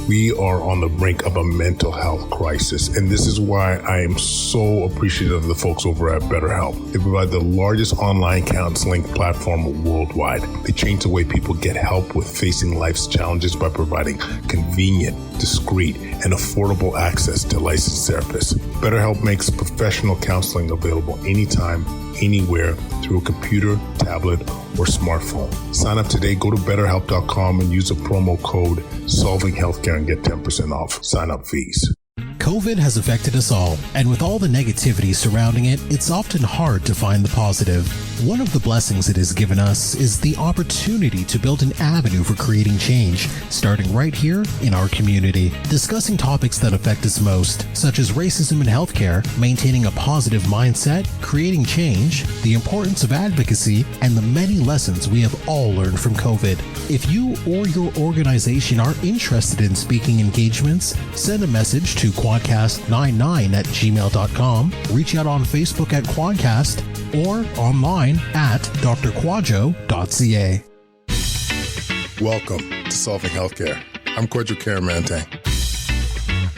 We are on the brink of a mental health crisis, and this is why I am so appreciative of the folks over at BetterHelp. They provide the largest online counseling platform worldwide. They change the way people get help with facing life's challenges by providing convenient, discreet, and affordable access to licensed therapists. BetterHelp makes professional counseling available anytime, anywhere, through a computer, tablet, or smartphone. Sign up today. Go to BetterHelp.com and use the promo code SolvingHealthcare and get 10% off sign-up fees. COVID has affected us all, and with all the negativity surrounding it, it's often hard to find the positive. One of the blessings it has given us is the opportunity to build an avenue for creating change, starting right here in our community. Discussing topics that affect us most, such as racism in healthcare, maintaining a positive mindset, creating change, the importance of advocacy, and the many lessons we have all learned from COVID. If you or your organization are interested in speaking engagements, send a message to quadcast99@gmail.com, reach out on Facebook at Quadcast, or online at drkwadwo.ca. Welcome to Solving Healthcare. I'm Kwadwo Kyeremanteng.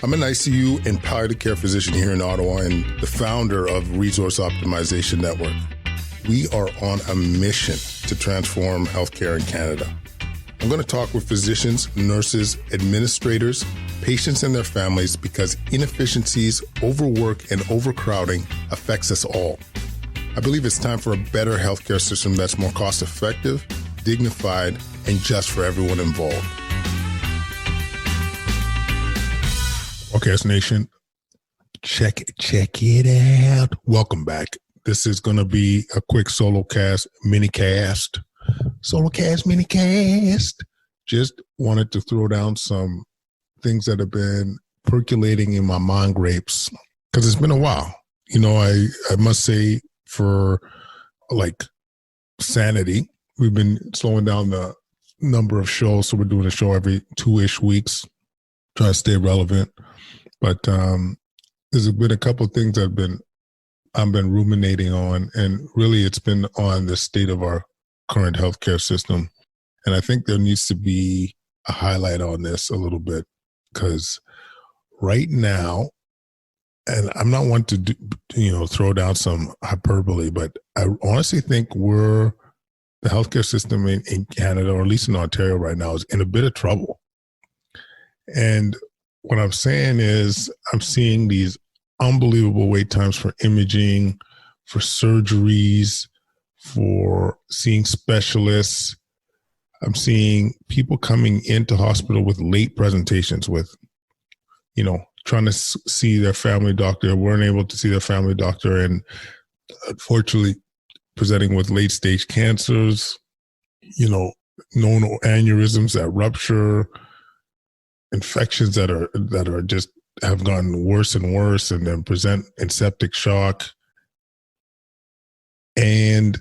I'm an ICU and palliative care physician here in Ottawa and the founder of Resource Optimization Network. We are on a mission to transform healthcare in Canada. I'm going to talk with physicians, nurses, administrators, patients and their families because inefficiencies, overwork, and overcrowding affects us all. I believe it's time for a better healthcare system that's more cost-effective, dignified, and just for everyone involved. Solocast Nation, check it out. Welcome back. This is going to be a quick Solocast minicast. Solocast minicast. Just wanted to throw down some things that have been percolating in my mind grapes because it's been a while. You know, I must say for like sanity, we've been slowing down the number of shows. So we're doing a show every 2-ish weeks, trying to stay relevant. But there's been a couple of things I've been ruminating on, and really it's been on the state of our current healthcare system. And I think there needs to be a highlight on this a little bit because right now, and I'm not one to throw down some hyperbole, but I honestly think the healthcare system in Canada, or at least in Ontario right now, is in a bit of trouble. And what I'm saying is I'm seeing these unbelievable wait times for imaging, for surgeries, for seeing specialists. I'm seeing people coming into hospital with late presentations with, trying to see their family doctor, weren't able to see their family doctor, and unfortunately presenting with late stage cancers, known aneurysms that rupture, infections that are just have gotten worse and worse, and then present in septic shock. And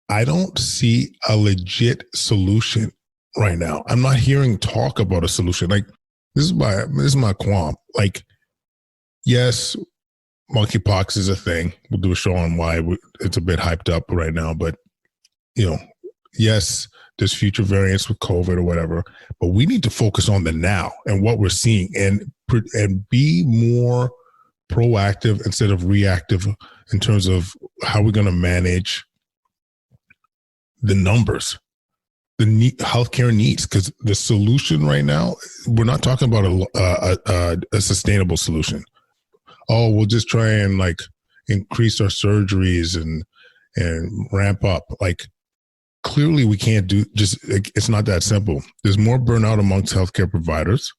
I don't see a legit solution right now. I'm not hearing talk about a solution. Like, this is my qualm. Like, yes, monkeypox is a thing. We'll do a show on why it's a bit hyped up right now. But, yes, there's future variants with COVID or whatever. But we need to focus on the now and what we're seeing and be more proactive instead of reactive in terms of how we're going to manage the numbers, the healthcare needs, because the solution right now, we're not talking about a sustainable solution. Oh, we'll just try and increase our surgeries and ramp up. Like, clearly we can't do it's not that simple. There's more burnout amongst healthcare providers.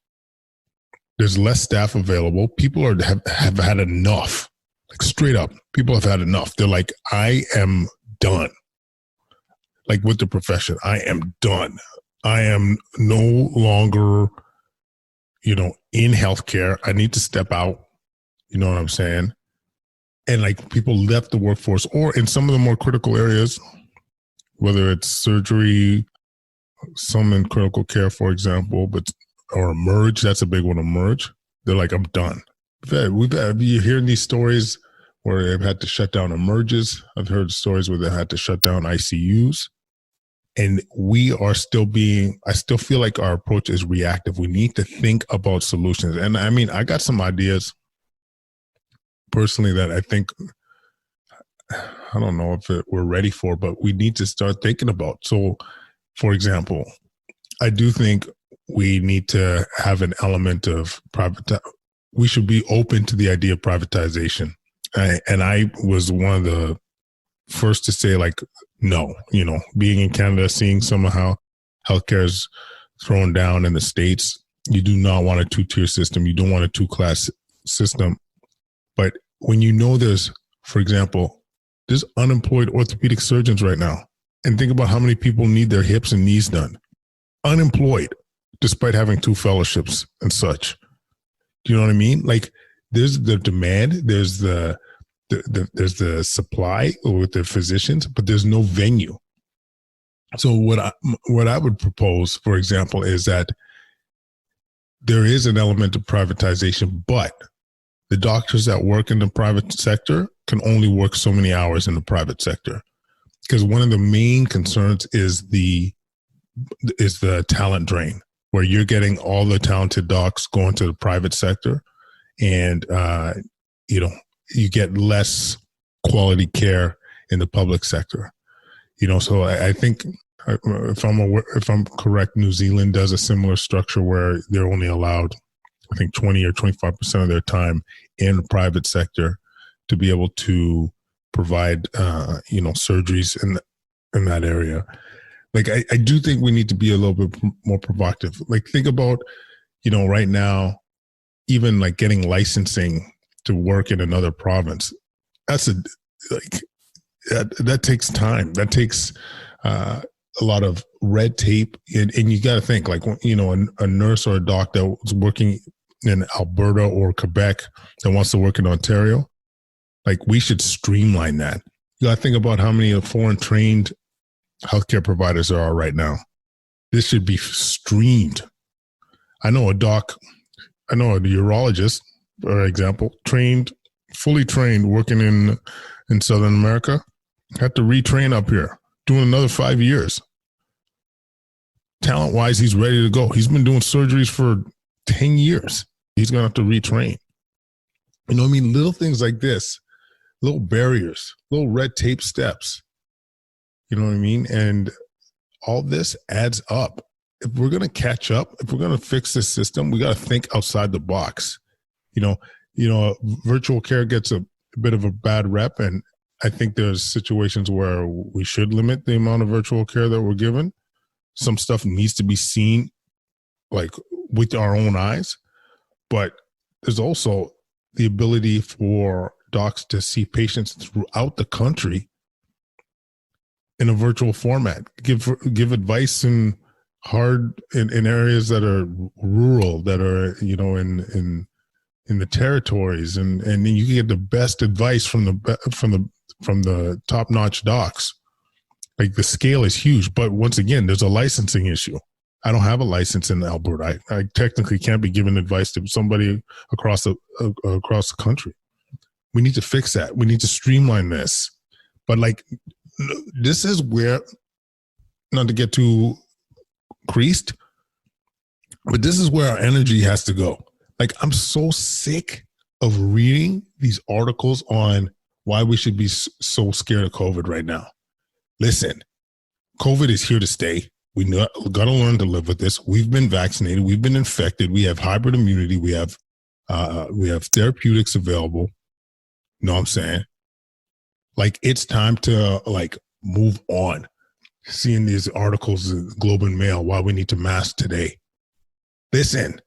There's less staff available. People have had enough. Like, straight up, people have had enough. They're like, I am done. Like, with the profession, I am done. I am no longer, in healthcare. I need to step out. You know what I'm saying? And people left the workforce, or in some of the more critical areas, whether it's surgery, some in critical care, for example, or emerge. That's a big one. Emerge. They're like, I'm done. You hearing these stories where they've had to shut down emerges. I've heard stories where they had to shut down ICUs. And I still feel like our approach is reactive. We need to think about solutions. And I mean, I got some ideas personally that I think, I don't know if we're ready for, but we need to start thinking about. So, for example, I do think we need to have an element of we should be open to the idea of privatization. And I was one of the first to say, like, no, being in Canada, seeing some of how healthcare is thrown down in the States, you do not want a two-tier system. You don't want a two-class system. But when there's, for example, there's unemployed orthopedic surgeons right now. And think about how many people need their hips and knees done. Unemployed, despite having 2 fellowships and such. Do you know what I mean? Like, there's the demand, there's the supply with the physicians, but there's no venue. So what I would propose, for example, is that there is an element of privatization, but the doctors that work in the private sector can only work so many hours in the private sector. Because one of the main concerns is the talent drain, where you're getting all the talented docs going to the private sector, and you get less quality care in the public sector. So I think, if I'm correct, New Zealand does a similar structure where they're only allowed, I think, 20 or 25% of their time in the private sector to be able to provide, surgeries in that area. Like, I do think we need to be a little bit more provocative. Like, think about, right now, even like getting licensing to work in another province. That takes time. That takes a lot of red tape. And you got to think, like, a nurse or a doc that was working in Alberta or Quebec that wants to work in Ontario, like, we should streamline that. You got to think about how many foreign trained healthcare providers there are right now. This should be streamed. I know a urologist, for example, fully trained, working in Southern America, had to retrain up here, doing another 5 years. Talent-wise, he's ready to go. He's been doing surgeries for 10 years. He's going to have to retrain. Little things like this, little barriers, little red tape steps. You know what I mean? And all this adds up. If we're going to catch up, if we're going to fix this system, we got to think outside the box. Virtual care gets a bit of a bad rep, and I think there's situations where we should limit the amount of virtual care that we're given. Some stuff needs to be seen, like, with our own eyes, but there's also the ability for docs to see patients throughout the country in a virtual format, give advice in areas that are rural, that are, in the territories, and you can get the best advice from the top-notch docs. Like, the scale is huge, but once again, there's a licensing issue. I don't have a license in Alberta. I technically can't be giving advice to somebody across the country. We need to fix that. We need to streamline this. But, like, this is where, not to get too creased, but this is where our energy has to go. Like, I'm so sick of reading these articles on why we should be so scared of COVID right now. Listen, COVID is here to stay. We got to learn to live with this. We've been vaccinated. We've been infected. We have hybrid immunity. We have therapeutics available. You know what I'm saying? Like, it's time to, like, move on. Seeing these articles in Globe and Mail, why we need to mask today. Listen,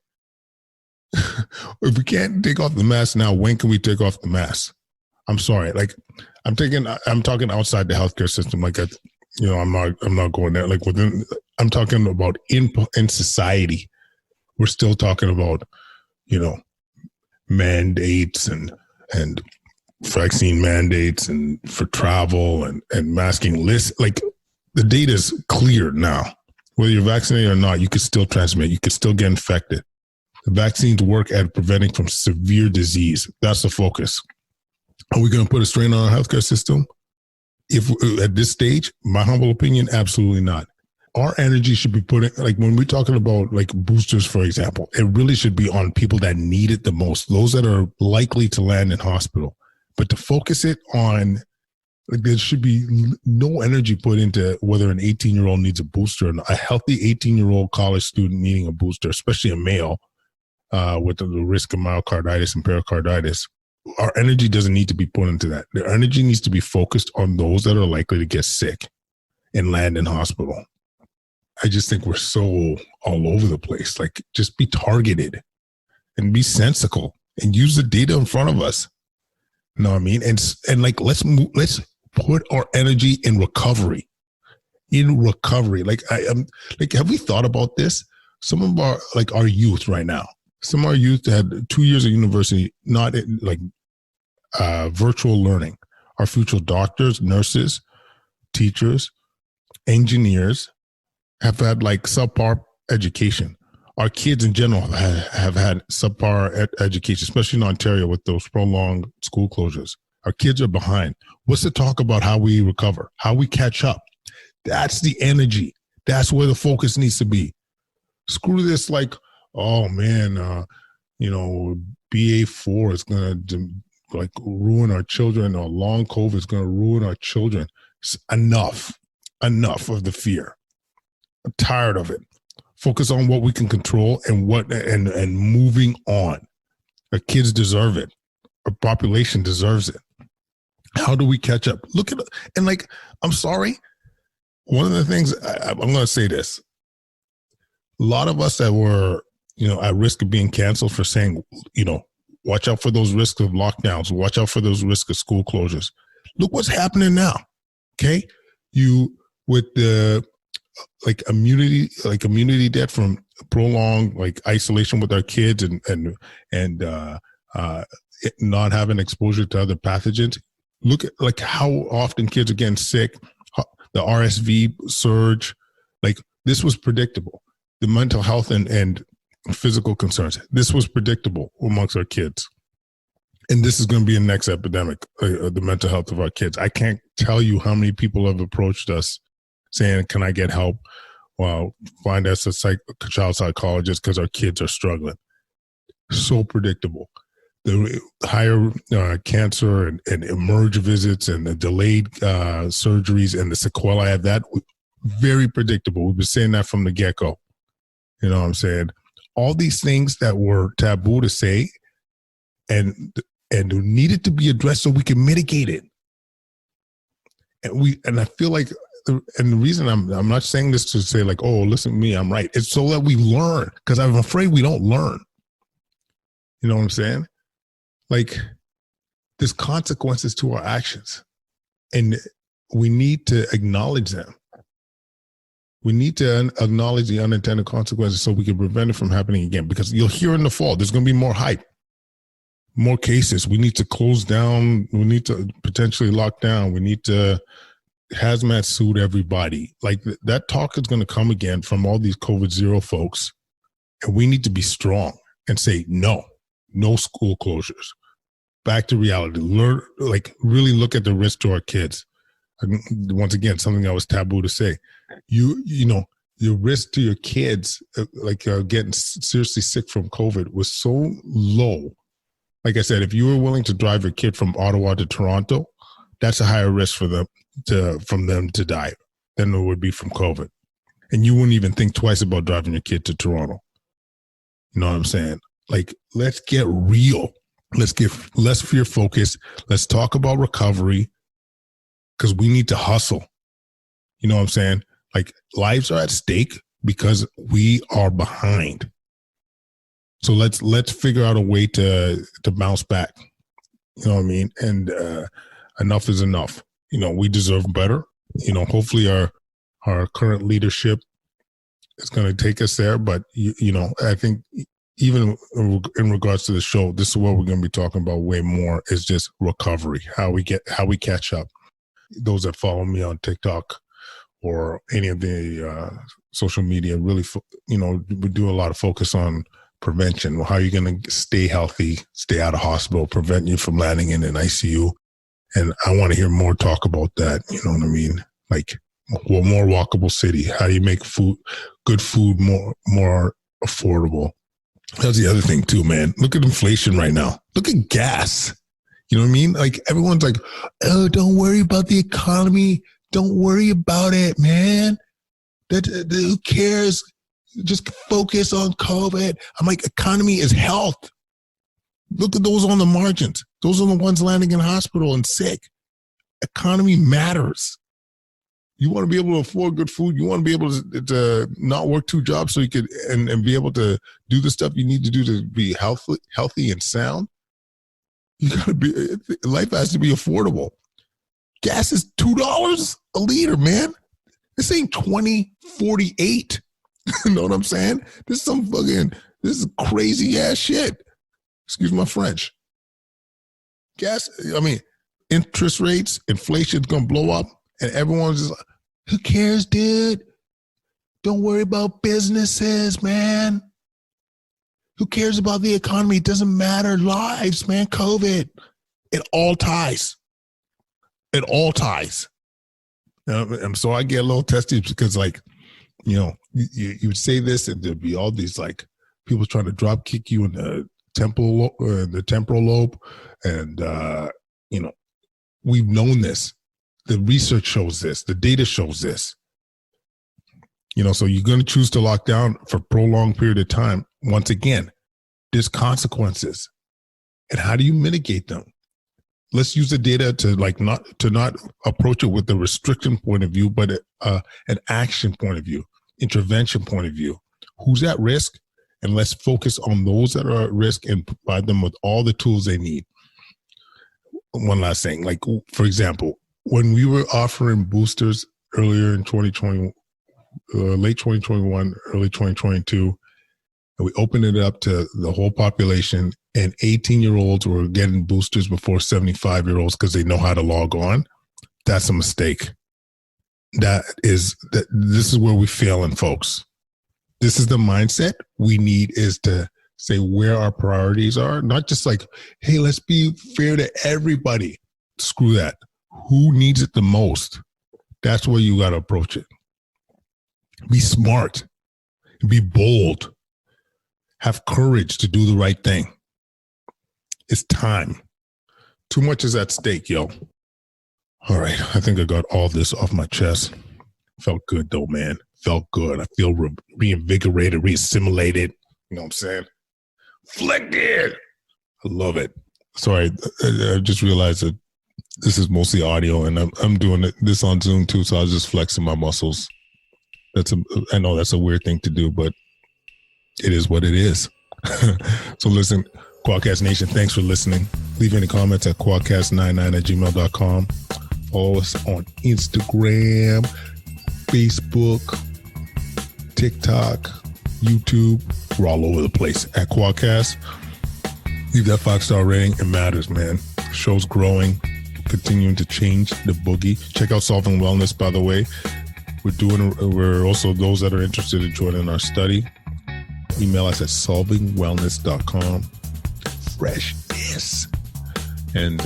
if we can't take off the mask now, when can we take off the mask? I'm sorry. Like, I'm talking outside the healthcare system. Like, I'm not going there. Like, I'm talking about in society. We're still talking about, mandates and vaccine mandates and for travel and masking lists. Like, the data is clear now. Whether you're vaccinated or not, you could still transmit. You could still get infected. The vaccines work at preventing from severe disease. That's the focus. Are we going to put a strain on our healthcare system? If at this stage, my humble opinion, absolutely not. our energy should be put in, like when we're talking about like boosters, for example, it really should be on people that need it the most, those that are likely to land in hospital. But to focus it on, like, there should be no energy put into whether an 18-year-old needs a booster or not. A healthy 18-year-old college student needing a booster, especially a male with the risk of myocarditis and pericarditis. Our energy doesn't need to be put into that. The energy needs to be focused on those that are likely to get sick and land in hospital. I just think we're so all over the place. Like, just be targeted and be sensical and use the data in front of us. You know what I mean? And like, let's put our energy in recovery. Like, have we thought about this? Some of our youth right now, some of our youth had 2 years of university, not in, like, virtual learning. Our future doctors, nurses, teachers, engineers have had like subpar education. Our kids in general have had subpar education, especially in Ontario with those prolonged school closures. Our kids are behind. What's the talk about how we recover, how we catch up? That's the energy. That's where the focus needs to be. Screw this, like, oh man, BA4 is going to like ruin our children, or long COVID is going to ruin our children. Enough of the fear. I'm tired of it. Focus on what we can control and moving on. Our kids deserve it. Our population deserves it. How do we catch up? Look at it. And like, I'm sorry. One of the things, I'm going to say this. A lot of us that were, at risk of being canceled for saying, watch out for those risks of lockdowns. Watch out for those risks of school closures. Look what's happening now. Okay. With the immunity debt from prolonged like isolation with our kids and not having exposure to other pathogens. Look at like how often kids are getting sick, the RSV surge. Like, this was predictable. The mental health and physical concerns. This was predictable amongst our kids. And this is going to be a next epidemic, the mental health of our kids. I can't tell you how many people have approached us saying, can I get help? Well, find us a child psychologist because our kids are struggling. So predictable. The higher cancer and emerge visits and the delayed surgeries and the sequelae of that, very predictable. We've been saying that from the get-go. You know what I'm saying? All these things that were taboo to say and needed to be addressed so we can mitigate it. And I feel like, and the reason I'm not saying this to say like, oh, listen to me, I'm right. It's so that we learn, because I'm afraid we don't learn. You know what I'm saying? Like, there's consequences to our actions, and we need to acknowledge them. We need to acknowledge the unintended consequences so we can prevent it from happening again, because you'll hear in the fall, there's going to be more hype, more cases. We need to close down. We need to potentially lock down. We need to hazmat suit everybody. Like, that talk is going to come again from all these COVID-0 folks. And we need to be strong and say, no school closures. Back to reality. Learn, like, really look at the risk to our kids. Once again, something that was taboo to say. Your risk to your kids, getting seriously sick from COVID, was so low. Like I said, if you were willing to drive your kid from Ottawa to Toronto, that's a higher risk for them to die than it would be from COVID. And you wouldn't even think twice about driving your kid to Toronto. You know what I'm saying? Like, let's get real. Let's get less fear focused. Let's talk about recovery, because we need to hustle. You know what I'm saying? Like, lives are at stake because we are behind. So let's figure out a way to bounce back. You know what I mean? And enough is enough. We deserve better. Hopefully our current leadership is going to take us there. But I think even in regards to the show, this is what we're going to be talking about way more, is just recovery, how we catch up. Those that follow me on TikTok or any of the social media, really, we do a lot of focus on prevention. How are you going to stay healthy, stay out of hospital, prevent you from landing in an ICU? And I want to hear more talk about that. You know what I mean? Like, more walkable city? How do you make good food more affordable? That's the other thing too, man. Look at inflation right now. Look at gas. You know what I mean? Like everyone's like, oh, don't worry about the economy. Don't worry about it, man. Who cares? Just focus on COVID. I'm like, economy is health. Look at those on the margins. Those are the ones landing in hospital and sick. Economy matters. You want to be able to afford good food. You want to be able to not work 2 jobs so you could and be able to do the stuff you need to do to be healthy and sound. You gotta be. Life has to be affordable. Gas is $2 a liter, man. This ain't 2048. You know what I'm saying? This is crazy ass shit. Excuse my French. Gas. I mean, interest rates, inflation's gonna blow up, and everyone's just like, who cares, dude? Don't worry about businesses, man. Who cares about the economy? It doesn't matter. Lives, man. COVID. It all ties. It all ties. And so I get a little testy because, like, you know, you would say this and there'd be all these, like, people trying to drop kick you in the temporal lobe. And, you know, we've known this. The research shows this. The data shows this. You know, so you're going to choose to lock down for a prolonged period of time. Once again, there's consequences. And how do you mitigate them? Let's use the data to not approach it with the restriction point of view, but an action point of view, intervention point of view. Who's at risk? And let's focus on those that are at risk and provide them with all the tools they need. One last thing, like, for example, when we were offering boosters earlier in 2020, late 2021, early 2022, and we opened it up to the whole population, and 18-year-olds were getting boosters before 75-year-olds because they know how to log on. That's a mistake. This is where we failing, folks. This is the mindset we need, is to say where our priorities are, not just like, hey, let's be fair to everybody. Screw that. Who needs it the most? That's where you got to approach it. Be smart. Be bold. Have courage to do the right thing. It's time. Too much is at stake, yo. All right. I think I got all this off my chest. Felt good, though, man. Felt good. I feel reinvigorated, reassimilated. You know what I'm saying? Flicked. I love it. Sorry. I just realized that this is mostly audio, and I'm doing this on Zoom, too, so I was just flexing my muscles. I know that's a weird thing to do, but it is what it is. So listen, Quadcast Nation, thanks for listening. Leave any comments at quadcast99@gmail.com. Follow us on Instagram, Facebook, TikTok, YouTube. We're all over the place at Quadcast. Leave that 5-star rating. It matters, man. The show's growing, continuing to change the boogie. Check out Solving Wellness, by the way. We're also, those that are interested in joining our study, email us at solvingwellness.com. Freshness. And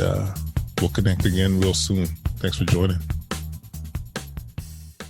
we'll connect again real soon. Thanks for joining.